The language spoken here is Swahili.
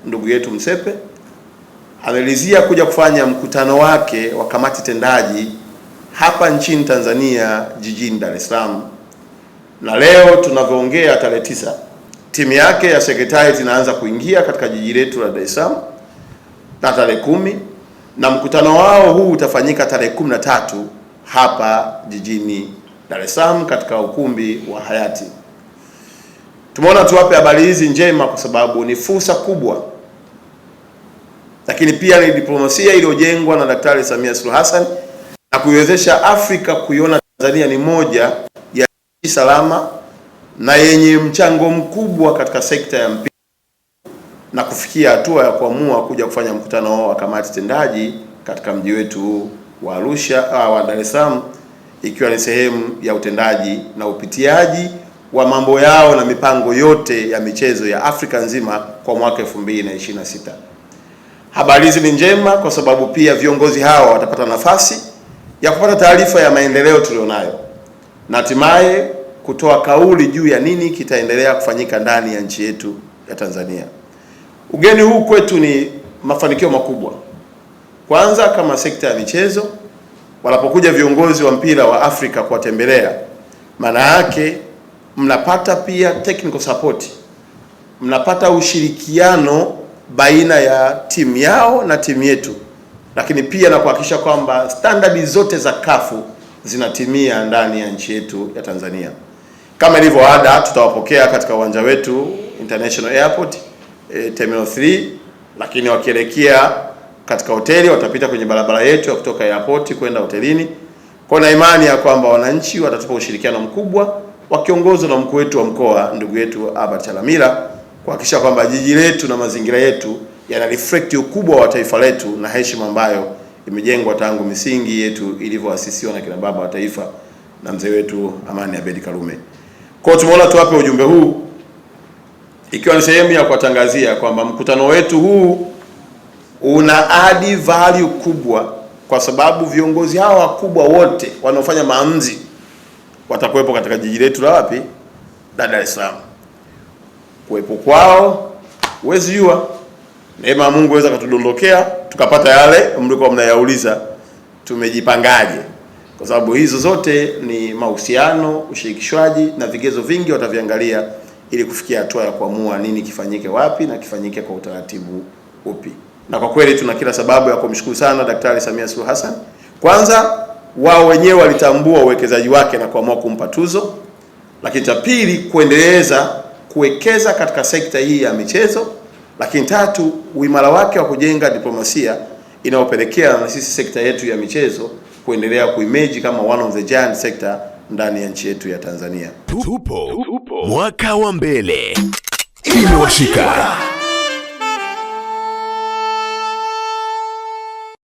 ndugu yetu Msepe amelizia kuja kufanya mkutano wake wa kamati tendaji hapa nchini Tanzania jijini Dar es Salaam, na leo tunavyoongea tarehe 9 timu yake ya secretariat inaanza kuingia katika jiji letu la Dar es Salaam na tarehe 10, na mkutano wao huu utafanyika tarehe 13 hapa jijini Dar es Salaam katika ukumbi wa Hayati. Tumeona tuwape habari hizi njema kwa sababu ni fursa kubwa, lakini pia ni diplomasia iliyojengwa na Daktari Samia Suluhu Hassan na kuiwezesha Afrika kuiona Tanzania ni moja ya nchi salama na yenye mchango mkubwa katika sekta ya mpira, na kufikia hatua ya kuamua kuja kufanya mkutano wa kamati tendaji katika mji wetu wa Arusha wa Dar es Salaam, ikiwa ni sehemu ya utendaji na upitiaji wa mambo yao na mipango yote ya michezo ya Afrika nzima kwa mwaka 2026. Habari hizi ni njema kwa sababu pia viongozi hawa watapata nafasi ya kupata taarifa ya maendeleo tulionayo na hatimaye kutoa kauli juu ya nini kitaendelea kufanyika ndani ya nchi yetu ya Tanzania. Ugeni huu kwetu ni mafanikio makubwa. Kwanza, kama sekta ya michezo, wanapokuja viongozi wa mpira wa Afrika kuwatembelea, maana yake mnapata pia technical support, mnapata ushirikiano baina ya timu yao na timu yetu, lakini pia na kuhakikisha kwamba standardi zote za kafu zinatimia ndani ya nchi yetu ya Tanzania. Kama ilivyo ada, tutawapokea katika uwanja wetu International Airport Terminal 3, lakini wakielekea katika hoteli watapita kwenye barabara yetu ya kutoka airport kwenda hotelini. Kwa na imani ya kwamba wananchi watatupa ushirikiano mkubwa wakiongozwa na mkuu wetu wa mkoa ndugu yetu Albert Chalamila, kuhakikisha kwamba jiji letu na mazingira yetu yana reflect ukubwa wa taifa letu na heshima ambayo imejengwa tangu misingi yetu ilivyoasisiwa na kina baba wa taifa na mzee wetu Amani Abeid Karume. Kwa hiyo tumeona tuwape ujumbe huu ikiwa ni sehemu ya kuwatangazia kwamba mkutano wetu huu una add value kubwa, kwa sababu viongozi hawa wakubwa wote wanaofanya maamuzi watakuwepo katika jiji letu la wapi? Dar es Salaam. Kuwepo kwao huwezi jua, neema ya Mungu weza katudondokea tukapata yale mlikuwa mnayauliza tumejipangaje, kwa sababu hizo zote ni mahusiano, ushirikishwaji na vigezo vingi wataviangalia ili kufikia hatua ya kuamua nini kifanyike wapi na kifanyike kwa utaratibu upi. Na kwa kweli tuna kila sababu ya kumshukuru sana Daktari Samia Suluhu Hassan. Kwanza, wao wenyewe walitambua uwekezaji wake na kuamua kumpa tuzo, lakini cha pili, kuendeleza kuwekeza katika sekta hii ya michezo, lakini tatu, uimara wake wa kujenga diplomasia inayopelekea na sisi sekta yetu ya michezo kuendelea kuimeji kama one of the giant sector ndani ya nchi yetu ya Tanzania. Tupo mwaka wa mbele. Imewashika.